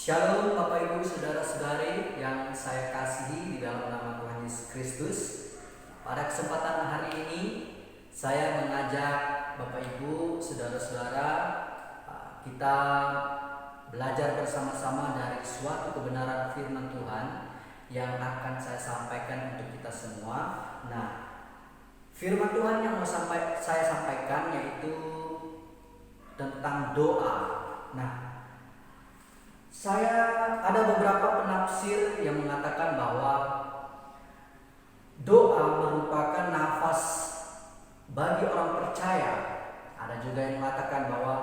Shalom Bapak Ibu Saudara-saudari yang saya kasihi di dalam nama Tuhan Yesus Kristus. Pada kesempatan hari ini saya mengajak Bapak Ibu Saudara-saudara kita belajar bersama-sama dari suatu kebenaran firman Tuhan yang akan saya sampaikan untuk kita semua. Nah, firman Tuhan yang mau saya sampaikan yaitu tentang doa. Nah, saya ada beberapa penafsir yang mengatakan bahwa doa merupakan nafas bagi orang percaya. Ada juga yang mengatakan bahwa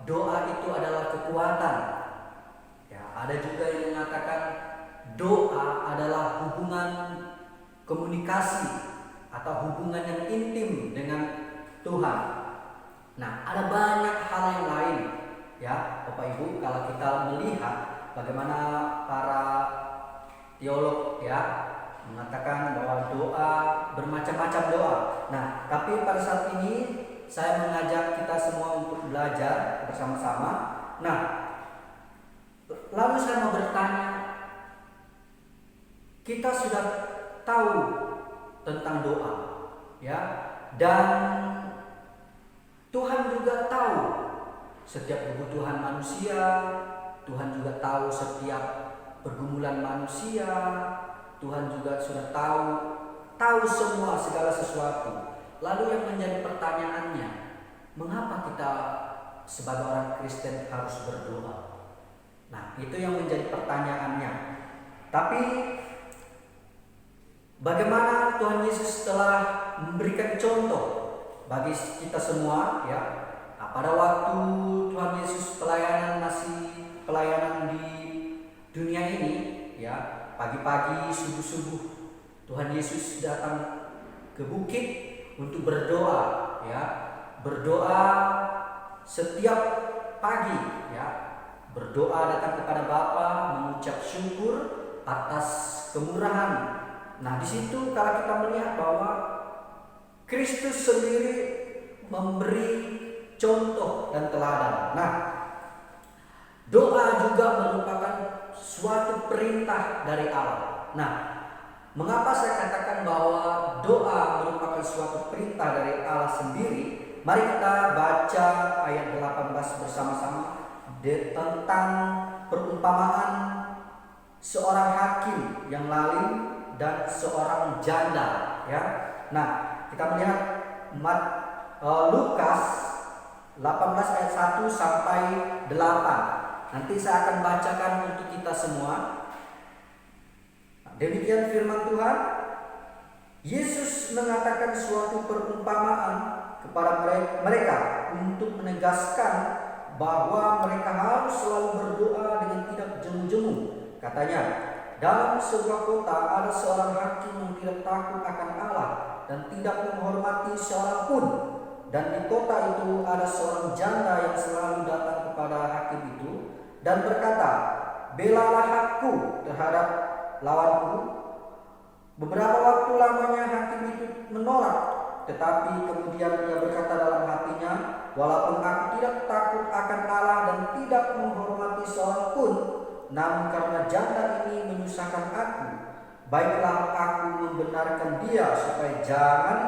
doa itu adalah kekuatan. Ya, ada juga yang mengatakan doa adalah hubungan komunikasi atau hubungan yang intim dengan Tuhan. Nah, ada banyak hal yang lain. Ya, Bapak Ibu, kalau kita melihat bagaimana para teolog mengatakan bahwa doa bermacam-macam doa. Nah, tapi pada saat ini saya mengajak kita semua untuk belajar bersama-sama. Nah, lalu saya mau bertanya, kita sudah tahu tentang doa, ya, dan Tuhan juga tahu setiap kebutuhan manusia. Tuhan juga tahu setiap pergumulan manusia. Tuhan juga sudah tahu semua segala sesuatu. Lalu yang menjadi pertanyaannya, mengapa kita sebagai orang Kristen harus berdoa? Nah, itu yang menjadi pertanyaannya. Tapi bagaimana Tuhan Yesus telah memberikan contoh bagi kita semua, ya. Nah, pada waktu Tuhan Yesus pelayanan di dunia ini, ya, pagi-pagi subuh-subuh Tuhan Yesus datang ke bukit untuk berdoa, ya. Berdoa setiap pagi, ya. Berdoa datang kepada Bapa, mengucap syukur atas kemurahan. Nah, di situ kalau kita melihat bahwa Kristus sendiri memberi contoh dan teladan. Nah, doa juga merupakan suatu perintah dari Allah. Nah, mengapa saya katakan bahwa doa merupakan suatu perintah dari Allah sendiri? Mari kita baca ayat 18 bersama-sama tentang perumpamaan seorang hakim yang lalim dan seorang janda, ya. Nah, kita melihat Lukas 18 ayat 1 sampai 8. Nanti saya akan bacakan untuk kita semua. Demikian firman Tuhan. Yesus mengatakan suatu perumpamaan kepada mereka untuk menegaskan bahwa mereka harus selalu berdoa dengan tidak jemu-jemu. Katanya, dalam sebuah kota ada seorang hakim yang tidak takut akan Allah dan tidak menghormati seorang pun. Dan di kota itu ada seorang janda yang selalu datang kepada hakim itu dan berkata, belalah aku terhadap lawanku. Beberapa waktu lamanya hakim itu menolak, tetapi kemudian ia berkata dalam hatinya, walaupun aku tidak takut akan Allah dan tidak menghormati seorang pun, namun karena janda ini menyusahkan aku, baiklah aku membenarkan dia supaya jangan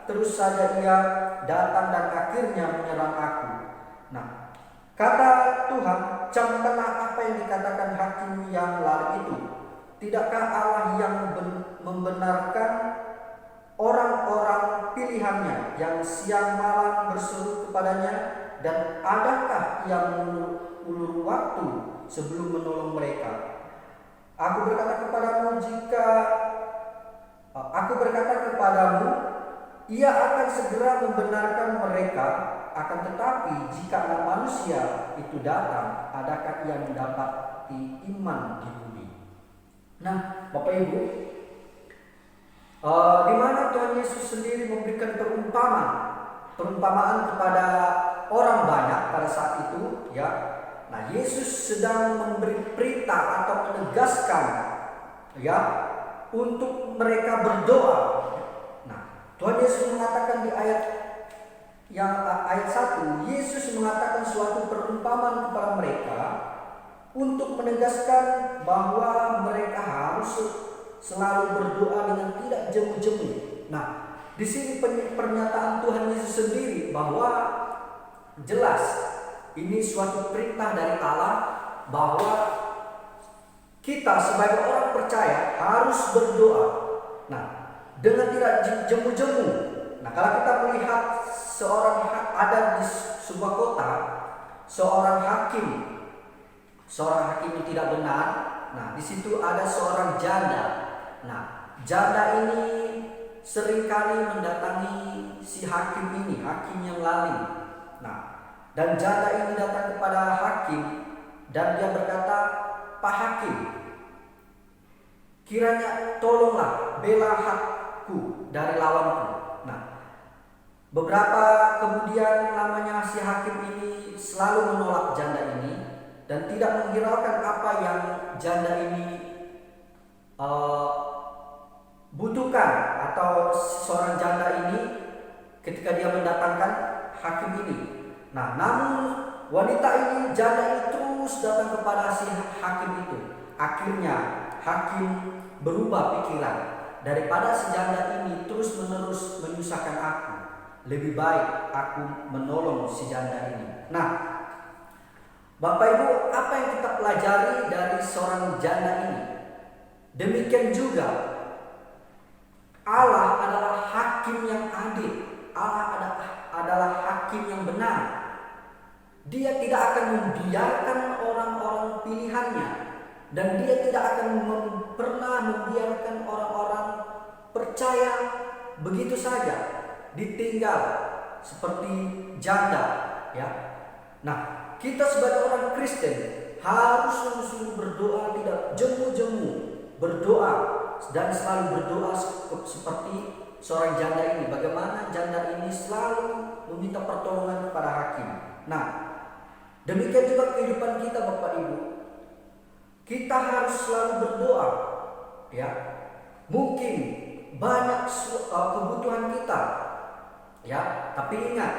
terus saja ia datang dan akhirnya menyerang aku. Nah, kata Tuhan, camkanlah apa yang dikatakan hakim yang lalim itu. Tidakkah Allah yang membenarkan orang-orang pilihannya yang siang malam berseru kepadanya, dan adakah yang mengulur waktu sebelum menolong mereka? Aku berkata kepadamu, ia akan segera membenarkan mereka. Akan tetapi jika Anak Manusia itu datang, adakah ia mendapati iman di bumi? Nah, Bapak Ibu, di mana Tuhan Yesus sendiri memberikan perumpamaan kepada orang banyak pada saat itu, ya. Nah, Yesus sedang memberi perintah atau menegaskan, ya, untuk mereka berdoa. Nah, Tuhan Yesus mengatakan di ayat 1, Yesus mengatakan suatu perumpamaan kepada mereka untuk menegaskan bahwa mereka harus selalu berdoa dengan tidak jemu-jemu. Nah, di sini pernyataan Tuhan Yesus sendiri bahwa jelas ini suatu perintah dari Allah bahwa kita sebagai orang percaya harus berdoa. Nah, dengan tidak jemu-jemu. Nah, kalau kita melihat ada di sebuah kota seorang hakim yang tidak benar. Nah, di situ ada seorang janda. Nah, janda ini seringkali mendatangi si hakim ini, hakim yang lalim. Nah, dan janda ini datang kepada hakim dan dia berkata, "Pak Hakim, kiranya tolonglah bela hakku dari lawanku." Nah, beberapa kemudian namanya si hakim ini selalu menolak janda ini dan tidak menghiraukan apa yang janda ini butuhkan atau seorang janda ini ketika dia mendatangkan hakim ini. Nah, namun wanita ini, janda ini terus datang kepada si hakim itu. Akhirnya hakim berubah pikiran. Daripada si janda ini terus-menerus menyusahkan aku, lebih baik aku menolong si janda ini. Nah, Bapak Ibu, apa yang kita pelajari dari seorang janda ini? Demikian juga Allah adalah hakim yang adil. Allah adalah hakim yang benar. Dia tidak akan membiarkan orang-orang pilihannya, dan dia tidak akan pernah membiarkan orang-orang percaya begitu saja ditinggal seperti janda, ya. Nah, kita sebagai orang Kristen harus sungguh-sungguh berdoa, tidak jemu-jemu, berdoa dan selalu berdoa seperti seorang janda ini. Bagaimana janda ini selalu meminta pertolongan kepada hakim. Nah, demikian juga kehidupan kita, Bapak Ibu. Kita harus selalu berdoa, ya. Mungkin banyak kebutuhan kita, ya, tapi ingat,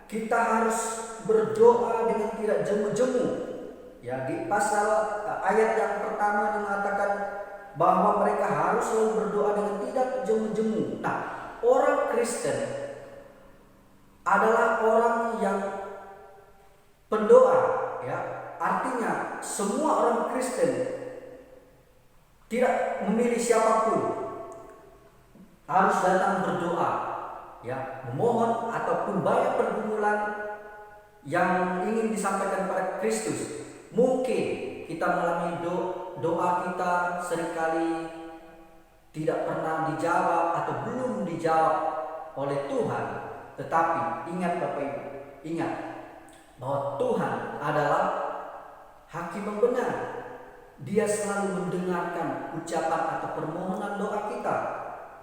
kita harus berdoa dengan tidak jemu-jemu. Ya, di pasal ayat yang pertama mengatakan bahwa mereka harus selalu berdoa dengan tidak jemu-jemu. Nah, orang Kristen adalah orang yang pendoa, ya. Artinya semua orang Kristen tidak memilih siapapun, harus datang berdoa, ya, memohon ataupun banyak pergumulan yang ingin disampaikan kepada Kristus. Mungkin kita mengalami doa kita seringkali tidak pernah dijawab atau belum dijawab oleh Tuhan. Tetapi ingat Bapak Ibu, ingat bahwa Tuhan adalah hakim yang benar. Dia selalu mendengarkan ucapan atau permohonan doa kita,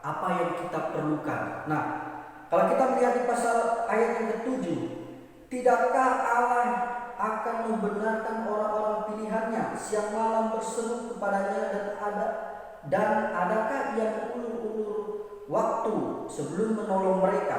apa yang kita perlukan. Nah, kalau kita melihat di pasal ayat yang ke-7, tidakkah Allah akan membenarkan orang-orang pilihannya siang malam berseru kepadanya dan adakah ia mengulur-ulur waktu sebelum menolong mereka?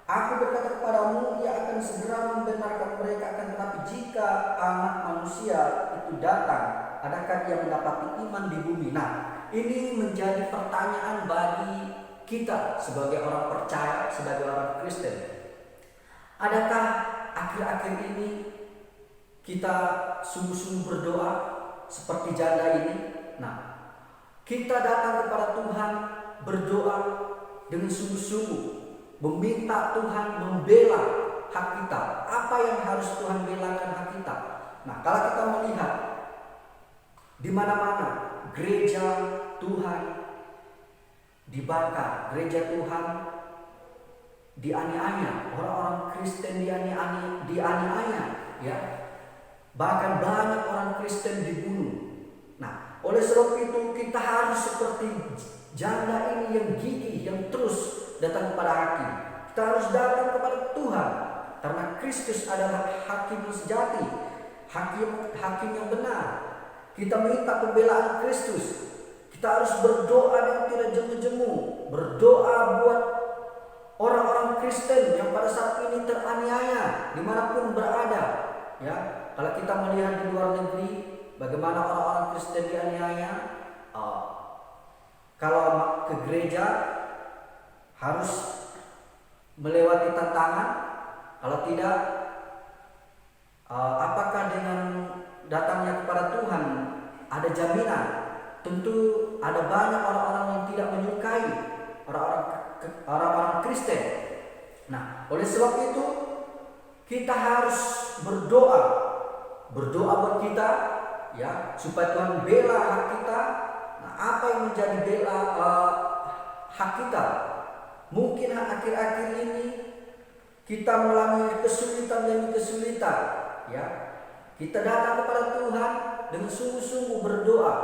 Aku berkata kepadamu, ia akan segera membenarkan mereka, akan tetapi jika anak manusia itu datang, adakah dia mendapati iman di bumi? Nah, ini menjadi pertanyaan bagi kita sebagai orang percaya, sebagai orang Kristen. Adakah akhir-akhir ini kita sungguh-sungguh berdoa seperti janda ini? Nah, kita datang kepada Tuhan berdoa dengan sungguh-sungguh, meminta Tuhan membela hak kita. Apa yang harus Tuhan belakan hak kita? Nah, kalau kita melihat di mana-mana gereja Tuhan dibakar, gereja Tuhan dianiaya, orang-orang Kristen dianiaya, ya. Bahkan banyak orang Kristen dibunuh. Nah, oleh sebab itu kita harus seperti janda ini yang gigih, yang terus datang kepada hakim. Kita harus datang kepada Tuhan karena Kristus adalah hakim yang sejati, hakim yang benar. Kita minta pembelaan Kristus. Kita harus berdoa dengan tidak jemu-jemu, berdoa buat orang-orang Kristen yang pada saat ini teraniaya dimanapun berada. Ya, kalau kita melihat di luar negeri bagaimana orang-orang Kristen dianiaya, kalau ke gereja harus melewati tantangan, kalau tidak, apakah dengan datangnya kepada Tuhan ada jaminan? Tentu ada banyak orang-orang yang tidak menyukai orang-orang Kristen. Nah, oleh sebab itu kita harus berdoa buat kita, ya, supaya Tuhan bela hak kita. Nah, apa yang menjadi bela hak kita? Mungkin akhir-akhir ini kita mengalami kesulitan demi kesulitan, ya. Kita datang kepada Tuhan dengan sungguh-sungguh berdoa,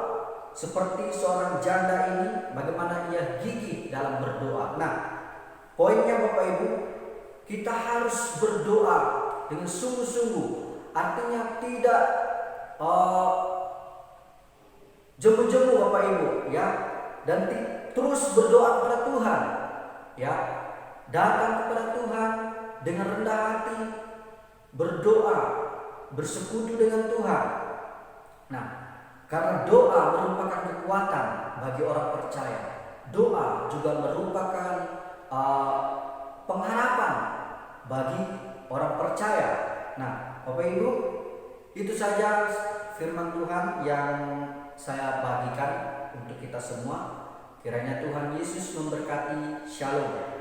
seperti seorang janda ini, bagaimana ia gigih dalam berdoa. Nah, poinnya Bapak Ibu, kita harus berdoa dengan sungguh-sungguh. Artinya tidak jemu-jemu Bapak Ibu, ya, dan terus berdoa kepada Tuhan, ya. Datang kepada Tuhan dengan rendah hati, berdoa, bersekutu dengan Tuhan. Nah, karena doa merupakan kekuatan bagi orang percaya. Doa juga merupakan pengharapan bagi orang percaya. Nah, Bapak Ibu, itu saja firman Tuhan yang saya bagikan untuk kita semua. Kiranya Tuhan Yesus memberkati. Shalom.